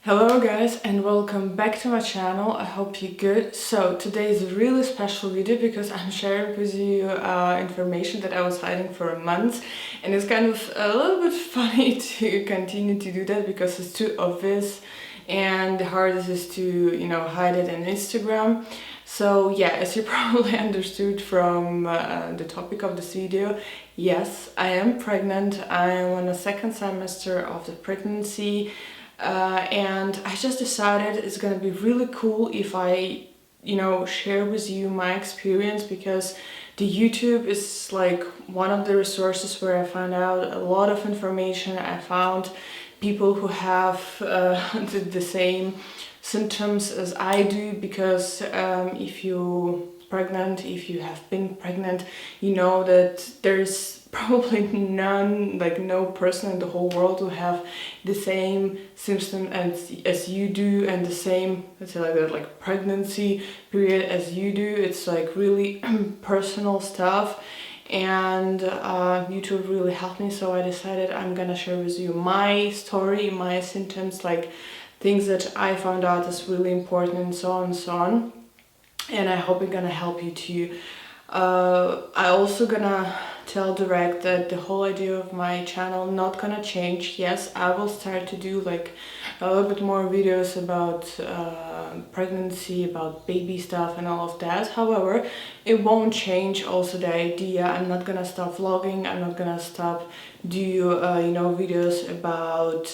Hello guys and welcome back to my channel. I hope you're good. So today is a really special video because I'm sharing with you information that I was hiding for a month, and it's kind of a little bit funny to continue to do that because it's too obvious and the hardest is to hide it on Instagram. So yeah, as you probably understood from the topic of this video, yes, I am pregnant. I am on the second semester of the pregnancy. And I just decided it's gonna be really cool if I, share with you my experience, because the YouTube is like one of the resources where I find out a lot of information. I found people who have the same symptoms as I do, because if you have been pregnant, you know that there's probably no person in the whole world who have the same symptom as you do, and the same, let's say, like pregnancy period as you do. It's like really personal stuff, and YouTube really helped me. So I decided I'm gonna share with you my story, my symptoms, like things that I found out is really important, and so on and so on. And I hope it's gonna help you too. I also gonna tell direct that the whole idea of my channel not gonna change. Yes, I will start to do like a little bit more videos about pregnancy, about baby stuff and all of that. However, it won't change also the idea. I'm not gonna stop vlogging. I'm not gonna stop do videos about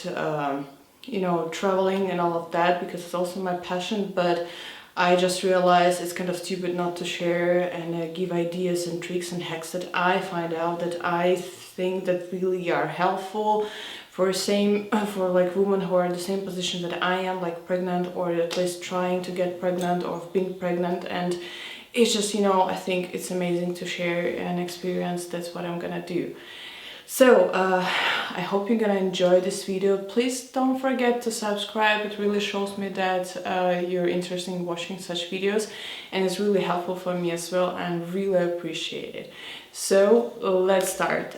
traveling and all of that, because it's also my passion. But I just realized it's kind of stupid not to share and give ideas and tricks and hacks that I find out, that I think that really are helpful for like women who are in the same position that I am, like pregnant, or at least trying to get pregnant or being pregnant. And it's just, I think it's amazing to share an experience. That's what I'm gonna do. So I hope you're gonna enjoy this video. Please don't forget to subscribe. It really shows me that you're interested in watching such videos, and it's really helpful for me as well, and really appreciate it. So let's start.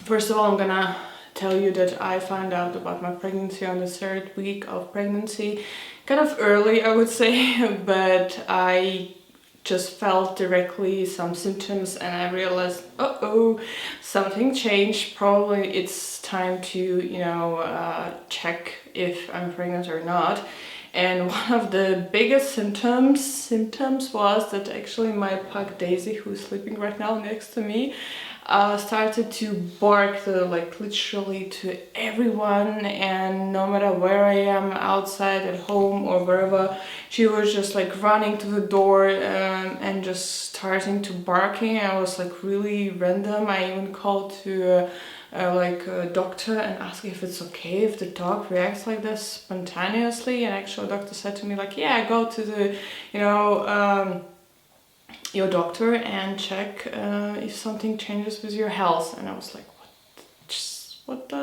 First of all, I'm gonna tell you that I found out about my pregnancy on the 3rd week of pregnancy. Kind of early, I would say, but I just felt directly some symptoms, and I realized, something changed. Probably it's time to check if I'm pregnant or not. And one of the biggest symptoms was that actually my pug Daisy, who's sleeping right now next to me, started to bark literally to everyone, and no matter where I am, outside, at home, or wherever, she was just like running to the door and just starting to barking. I was like really random. I even called to a doctor and asked if it's okay if the dog reacts like this spontaneously, and actually the doctor said to me like, yeah, go to the your doctor and check if something changes with your health. And I was like, what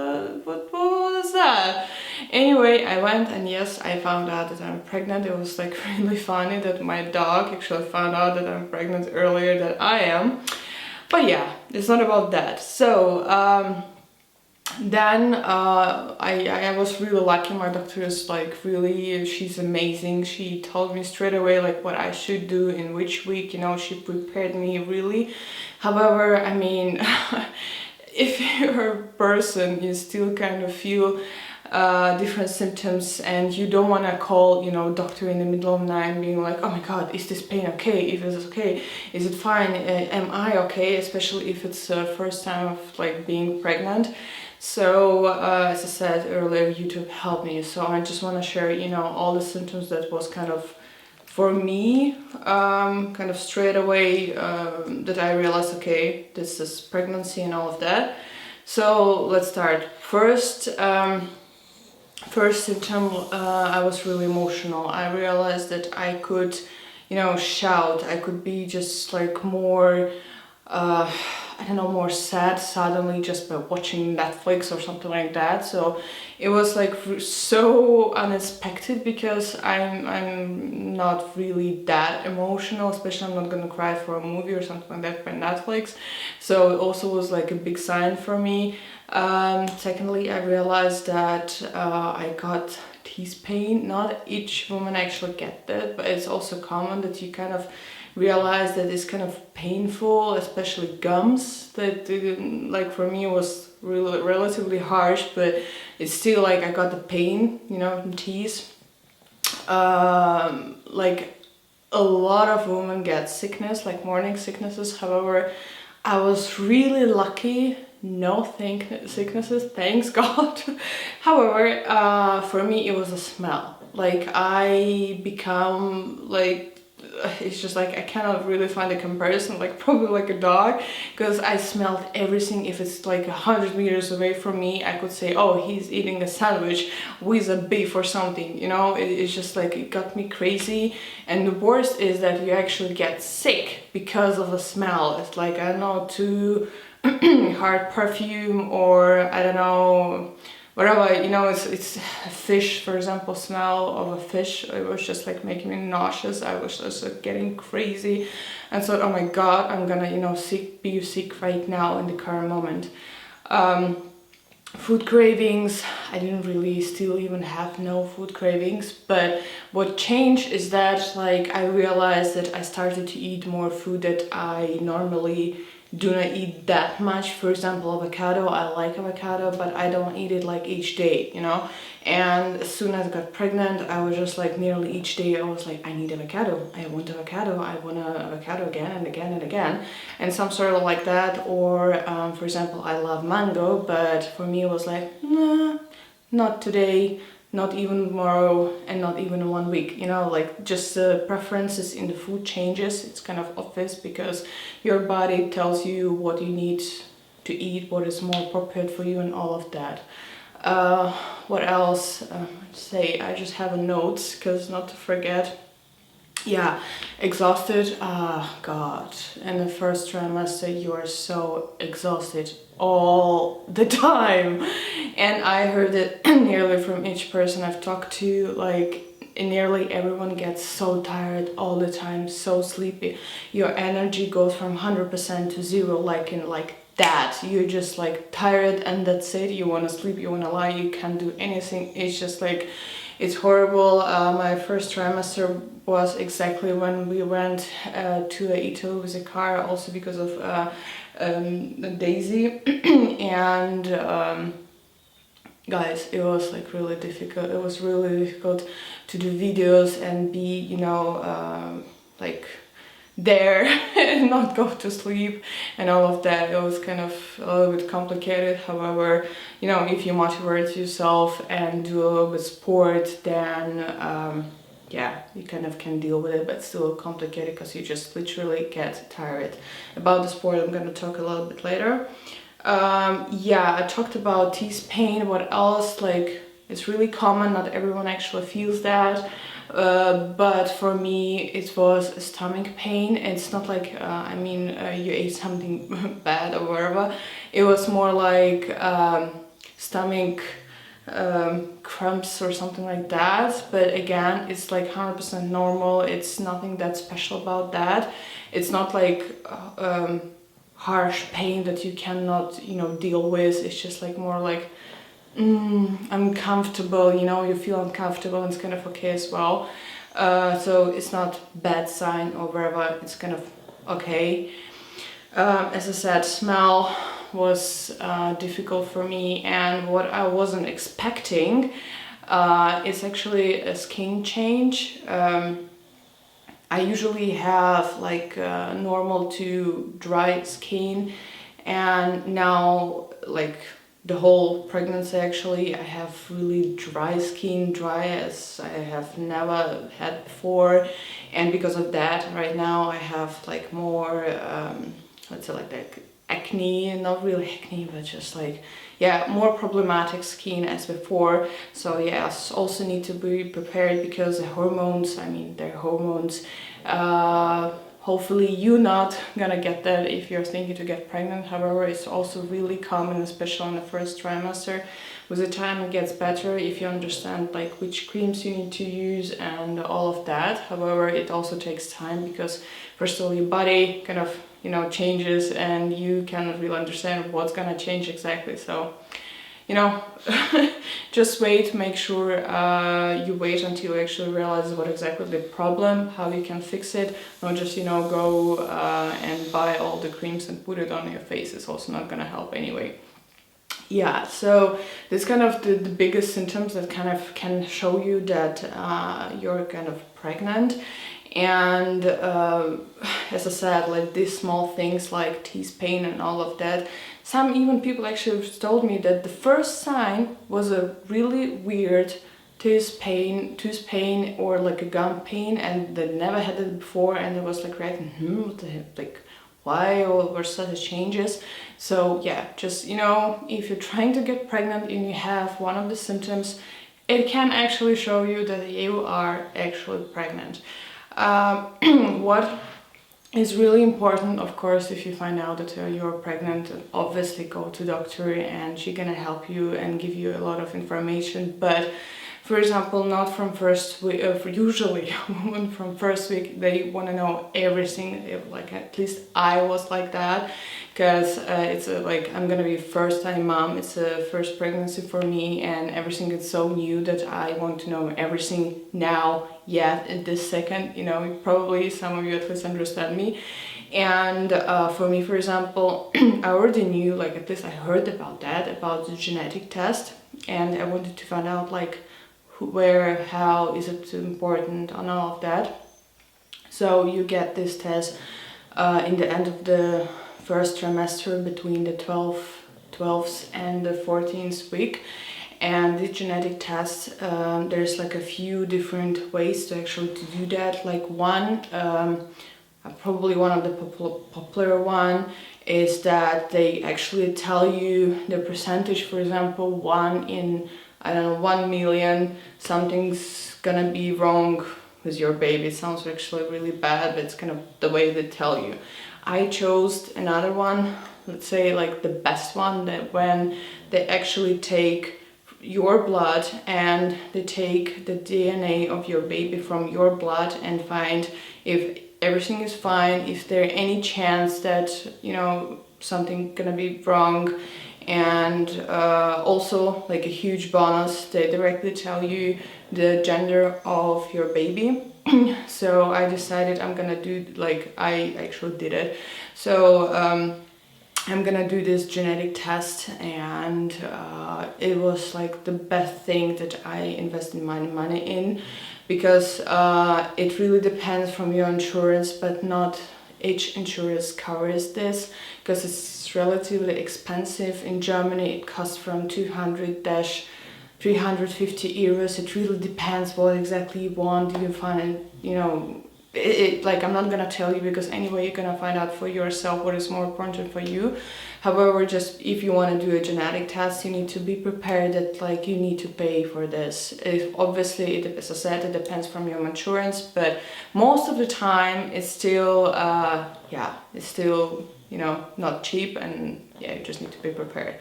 is that? Anyway, I went, and yes, I found out that I'm pregnant. It was like really funny that my dog actually found out that I'm pregnant earlier than I am. But yeah, it's not about that. So then I was really lucky. My doctor is like really, she's amazing. She told me straight away like what I should do in which week, she prepared me really. However, I mean, if you're a person, you still kind of feel different symptoms, and you don't want to call doctor in the middle of the night being like, oh my god, is this pain okay? If it's okay, is it fine? Am I okay? Especially if it's the first time of like being pregnant. So as I said earlier, YouTube helped me. So I just want to share all the symptoms that was kind of for me kind of straight away that I realized, okay, this is pregnancy and all of that. So let's start. First symptom, I was really emotional. I realized that I could shout. I could be just like more I don't know, more sad suddenly just by watching Netflix or something like that. So it was like so unexpected, because I'm not really that emotional, especially I'm not gonna cry for a movie or something like that by Netflix. So it also was like a big sign for me. Secondly, I realized that I got teeth pain. Not each woman actually get that, but it's also common that you kind of realize that it's kind of painful, especially gums. That like for me it was really relatively harsh, but it's still like I got the pain, you know, in teeth. Like a lot of women get sickness, like morning sicknesses. However, I was really lucky, no sicknesses, thanks God. However, for me it was a smell. Like I become like, it's just like I cannot really find a comparison, like probably like a dog, because I smelled everything. If it's like 100 meters away from me, I could say, oh, he's eating a sandwich with a beef or something, you know. It's just like it got me crazy. And the worst is that you actually get sick because of the smell. It's like, I don't know, too hard perfume, or I don't know, whatever, you know. It's a fish, for example, smell of a fish. It was just like making me nauseous. I was just like getting crazy, and so, oh my God, I'm gonna, you know, be sick right now in the current moment. Food cravings, I didn't really still even have no food cravings, but what changed is that like I realized that I started to eat more food that I normally do not eat that much. For example, avocado, I like avocado, but I don't eat it like each day, you know. And as soon as I got pregnant, I was just like nearly each day I was like, I need avocado, I want avocado, I want an avocado again and again and again, and some sort of like that. Or for example, I love mango, but for me it was like, nah, not today, not even tomorrow, and not even in 1 week, you know. Like just the preferences in the food changes. It's kind of obvious because your body tells you what you need to eat, what is more appropriate for you, and all of that. What else? Say, I just have a notes, because not to forget. Yeah, exhausted. Ah, God. In the first trimester, you are so exhausted all the time. And I heard it nearly from each person I've talked to, like nearly everyone gets so tired all the time, so sleepy. Your energy goes from 100% to zero, like in like that. You're just like tired, and that's it. You want to sleep, you want to lie, you can't do anything. It's just like, it's horrible. My first trimester was exactly when we went to Italy with a car, also because of Daisy. And guys, it was like really difficult. It was really difficult to do videos and be, you know, like there and not go to sleep and all of that. It was kind of a little bit complicated. However, you know, if you motivate yourself and do a little bit sport, then yeah, you kind of can deal with it, but still complicated because you just literally get tired. About the sport, I'm going to talk a little bit later. Yeah, I talked about teeth pain. What else? Like, it's really common, not everyone actually feels that. But for me it was stomach pain. It's not like I mean you ate something bad or whatever. It was more like stomach cramps or something like that. But again, it's like 100% normal. It's nothing that special about that. It's not like harsh pain that you cannot, you know, deal with. It's just like more like uncomfortable, you know, you feel uncomfortable, and it's kind of okay as well. So it's not bad sign or whatever, it's kind of okay. As I said, smell was difficult for me, and what I wasn't expecting is actually a skin change. I usually have like normal to dry skin, and now like the whole pregnancy actually I have really dry skin, dry as I have never had before. And because of that, right now I have like more let's say like acne, not really acne, but just like, yeah, more problematic skin as before. So yes, also need to be prepared, because the hormones, I mean their hormones hopefully you're not gonna get that if you're thinking to get pregnant. However, it's also really common, especially in the first trimester. With the time it gets better if you understand like which creams you need to use and all of that. However, it also takes time because first of all your body kind of, you know, changes and you cannot really understand what's gonna change exactly. So, you know, just wait, make sure you wait until you actually realize what exactly the problem, how you can fix it. Not just, you know, go and buy all the creams and put it on your face. It's also not gonna help anyway. Yeah, so this kind of the biggest symptoms that kind of can show you that you're kind of pregnant. And as I said, like these small things like teeth pain and all of that. Some even people actually told me that the first sign was a really weird tooth pain or like a gum pain, and they never had it before, and it was like reacting, what the heck, like why were such changes? So yeah, just, you know, if you're trying to get pregnant and you have one of the symptoms, it can actually show you that you are actually pregnant. What is really important, of course, if you find out that you're pregnant, obviously go to doctor and she's gonna help you and give you a lot of information. But for example, not from first week, usually women from first week, they want to know everything. Like at least I was like that, because it's like I'm gonna be first time mom, it's a first pregnancy for me, and everything is so new that I want to know everything now, yet in this second, you know. Probably some of you at least understand me. And for me, for example, I already knew, like at least I heard about that, about the genetic test, and I wanted to find out like where, how is it important and all of that. So you get this test in the end of the first trimester, between the 12th and the 14th week. And the genetic test, there's like a few different ways to actually to do that. Like one, probably one of the popular one is that they actually tell you the percentage. For example, 1 in, I don't know, 1 million, something's gonna be wrong with your baby. It sounds actually really bad, but it's kind of the way they tell you. I chose another one, let's say like the best one, that when they actually take your blood and they take the DNA of your baby from your blood and find if everything is fine, if there any chance that, you know, something gonna be wrong. And also, like a huge bonus, they directly tell you the gender of your baby. So I decided I'm gonna do, like, I actually did it. So I'm gonna do this genetic test, and it was like the best thing that I invested my money in, because it really depends from your insurance, but not each insurance covers this, because it's relatively expensive. In Germany it costs from 200 to 350 euros. It really depends what exactly you want. You find, you know, like I'm not gonna tell you, because anyway you're gonna find out for yourself what is more important for you. However, just if you want to do a genetic test, you need to be prepared that like you need to pay for this. Obviously, as I said, it depends from your insurance, but most of the time it's still it's still, you know, not cheap, and yeah, you just need to be prepared.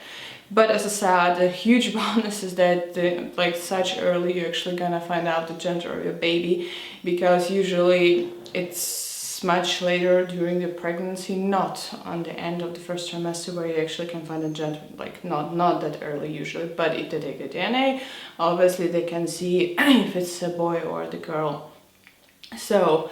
But as I said, the huge bonus is that like such early you're actually gonna find out the gender of your baby, because usually it's much later during the pregnancy, not on the end of the first trimester, where you actually can find a gender, like not that early usually. But if they take the DNA, obviously they can see if it's a boy or the girl. So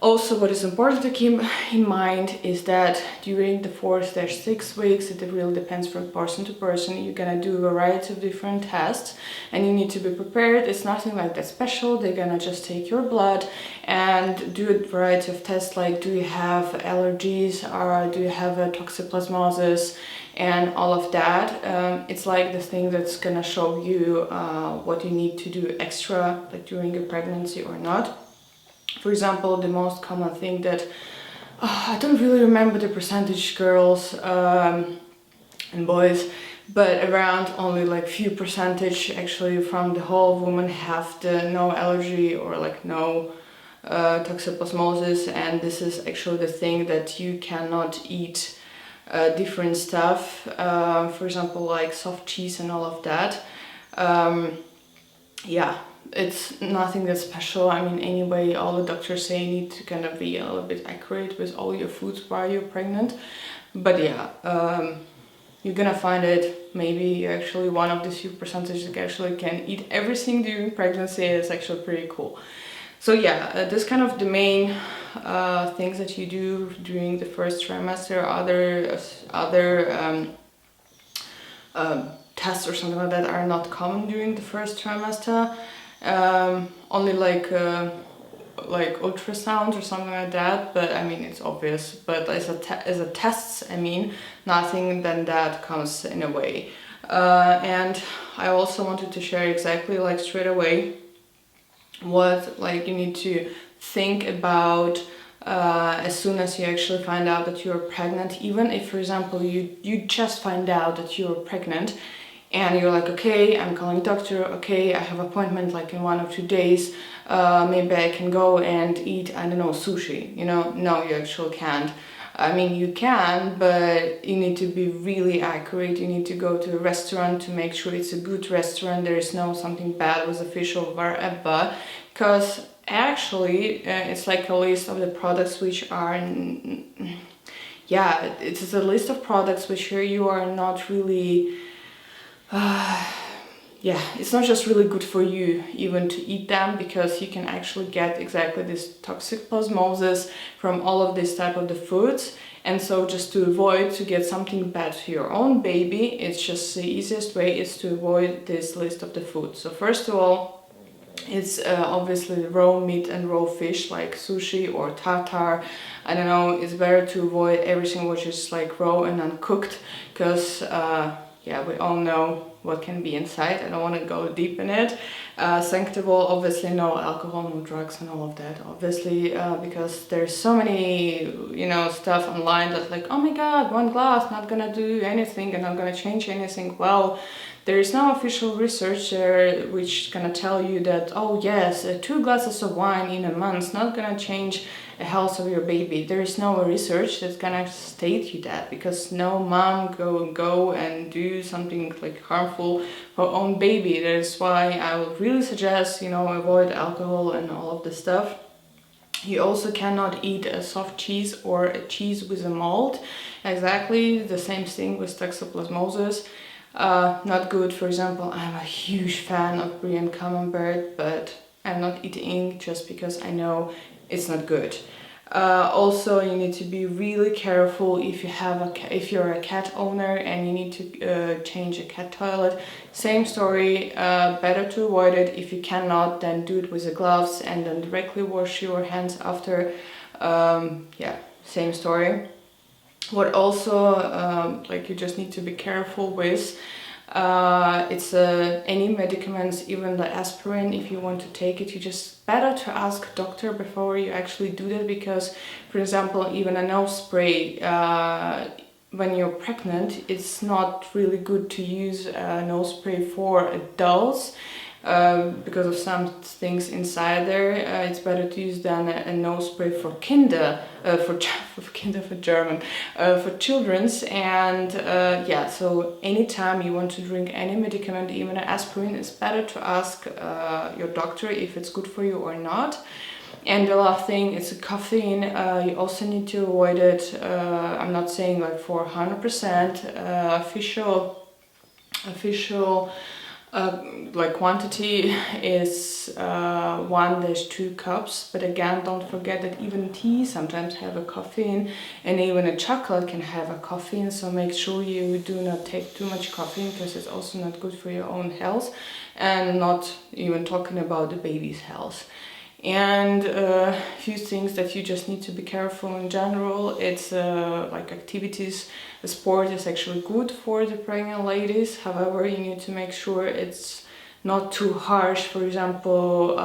also, what is important to keep in mind is that during the 4-6 weeks, it really depends from person to person. You're gonna do a variety of different tests, and you need to be prepared. It's nothing like that special. They're gonna just take your blood and do a variety of tests, like do you have allergies, or do you have a toxoplasmosis, and all of that. It's like the thing that's gonna show you what you need to do extra, like during your pregnancy or not. For example, the most common thing that, I don't really remember the percentage, girls and boys, but around only like few percentage actually from the whole woman have the no allergy or like no toxoplasmosis, and this is actually the thing that you cannot eat different stuff, for example like soft cheese and all of that. Yeah, it's nothing that special. I mean, anyway, all the doctors say you need to kind of be a little bit accurate with all your foods while you're pregnant. But yeah, you're gonna find it. Maybe you're actually one of the few percentage that actually can eat everything during pregnancy. It's actually pretty cool. So yeah, this kind of the main things that you do during the first trimester. Other tests or something like that are not common during the first trimester. Only like ultrasound or something like that, but I mean it's obvious. But as a tests, I mean nothing than that comes in a way. And I also wanted to share exactly like straight away what like you need to think about as soon as you actually find out that you're pregnant. Even if, for example, you just find out that you're pregnant and you're like, okay, I'm calling doctor, okay, I have appointment like in 1 or 2 days, maybe I can go and eat, I don't know, sushi, you know. No, you actually can't. I mean, you can, but you need to be really accurate. You need to go to a restaurant to make sure it's a good restaurant, there is no something bad with the fish or whatever, because actually it's like a list of the products which are, yeah, it is a list of products which here you are not really, yeah, it's not just really good for you even to eat them, because you can actually get exactly this toxic plasmosis from all of this type of the foods. And so just to avoid to get something bad to your own baby, it's just the easiest way is to avoid this list of the foods. So first of all, it's obviously raw meat and raw fish like sushi or tartar. I don't know, it's better to avoid everything which is like raw and uncooked, because yeah, we all know what can be inside. I don't want to go deep in it. Second of all, obviously no alcohol, no drugs and all of that, obviously, because there's so many, you know, stuff online that's like, oh my god, 1 glass not gonna do anything and not gonna change anything. Well, there is no official research there which gonna tell you that, oh yes, 2 glasses of wine in a month not gonna change the health of your baby. There is no research that's gonna state you that, because no mom go and do something like harmful for her own baby. That is why I would really suggest, you know, avoid alcohol and all of this stuff. You also cannot eat a soft cheese or a cheese with a mold. Exactly the same thing with toxoplasmosis. Not good. For example, I'm a huge fan of brie and camembert, but I'm not eating just because I know it's not good. Also, you need to be really careful if you have if you're a cat owner and you need to change a cat toilet. Same story. Better to avoid it. If you cannot, then do it with the gloves and then directly wash your hands after. Yeah, same story. What also like you just need to be careful with, it's any medicaments, even the aspirin. If you want to take it, you just better to ask doctor before you actually do that, because, for example, even a nose spray, when you're pregnant, it's not really good to use a nose spray for adults. Because of some things inside there, it's better to use than a nose spray for Kinder, for Kinder for German, for children's. And yeah, so anytime you want to drink any medicament, even an aspirin, it's better to ask your doctor if it's good for you or not. And the last thing is caffeine. You also need to avoid it. I'm not saying like for 100%. Official like quantity is 1-2 cups, but again, don't forget that even tea sometimes have a caffeine, and even a chocolate can have a caffeine. So make sure you do not take too much caffeine, because it's also not good for your own health, and not even talking about the baby's health. And a few things that you just need to be careful in general. It's like activities. The sport is actually good for the pregnant ladies. However, you need to make sure it's not too harsh. For example,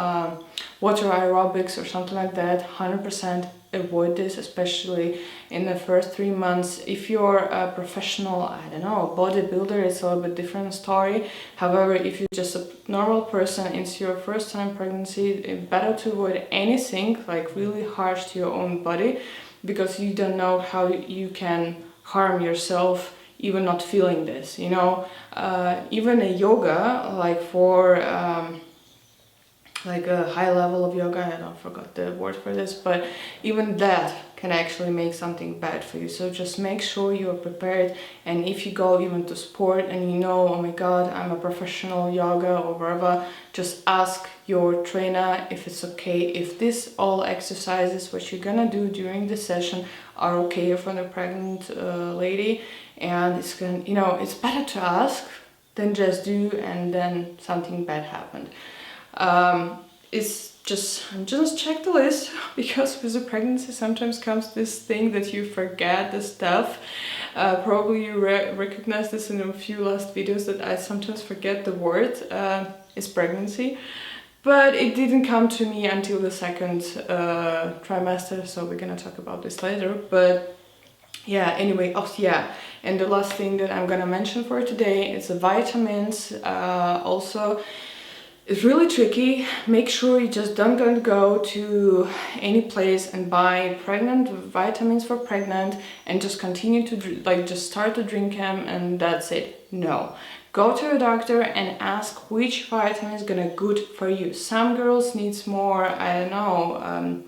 water aerobics or something like that, 100% avoid this, especially in the first 3 months. If you're a professional, I don't know, bodybuilder, it's a little bit different story. However, if you're just a normal person, it's your first time pregnancy, it's better to avoid anything like really harsh to your own body, because you don't know how you can harm yourself even not feeling this, you know. Even a yoga, like for like a high level of yoga, I don't forgot the word for this, but even that can actually make something bad for you. So just make sure you're prepared. And if you go even to sport and you know, oh my god, I'm a professional yoga or whatever, just ask your trainer if it's okay, if this all exercises what you're gonna do during the session are okay for the pregnant lady. And it's gonna, you know, it's better to ask than just do and then something bad happened. It's just check the list, because with the pregnancy sometimes comes this thing that you forget the stuff. Probably you recognize this in a few last videos that I sometimes forget the word is pregnancy, but it didn't come to me until the second trimester, so we're gonna talk about this later. But yeah, anyway, oh yeah, and the last thing that I'm gonna mention for today is the vitamins. Also, it's really tricky. Make sure you just don't go to any place and buy pregnant vitamins for pregnant and just continue to just start to drink them and that's it. No, go to a doctor and ask which vitamin is gonna good for you. Some girls needs more, I don't know,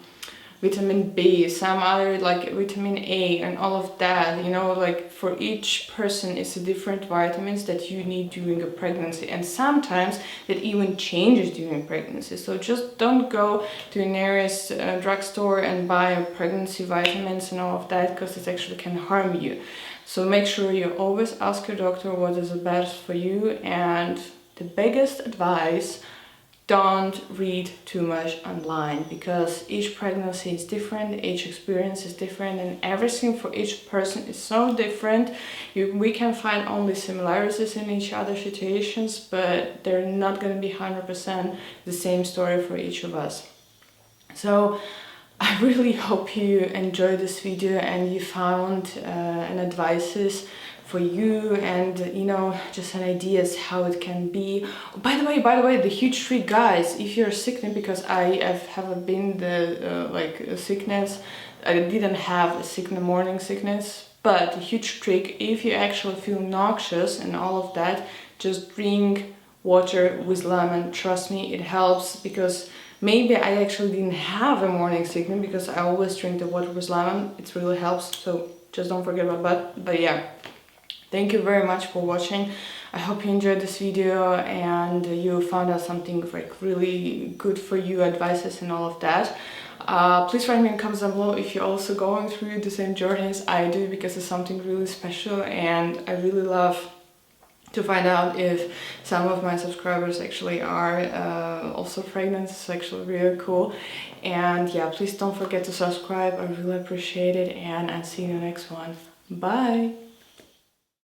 vitamin B, some other like vitamin A and all of that, you know, like for each person it's a different vitamins that you need during a pregnancy, and sometimes it even changes during pregnancy. So just don't go to the nearest drugstore and buy pregnancy vitamins and all of that, because it actually can harm you. So make sure you always ask your doctor what is the best for you. And the biggest advice, don't read too much online, because each pregnancy is different, each experience is different, and everything for each person is so different. We can find only similarities in each other's situations, but they're not going to be 100% the same story for each of us. So I really hope you enjoyed this video and you found an advices for you, and you know, just an ideas how it can be. By the way, the huge trick, guys, if you're sick, because I haven't been the like sickness, I didn't have a morning sickness, but the huge trick, if you actually feel noxious and all of that, just drink water with lemon. Trust me, it helps, because maybe I actually didn't have a morning sickness because I always drink the water with lemon. It really helps, so just don't forget about that. But yeah, thank you very much for watching. I hope you enjoyed this video and you found out something like really good for you, advices and all of that. Please write me in comments down below if you're also going through the same journey as I do, because it's something really special, and I really love to find out if some of my subscribers actually are also pregnant. It's actually really cool. And yeah, please don't forget to subscribe. I really appreciate it, and I'll see you in the next one. Bye!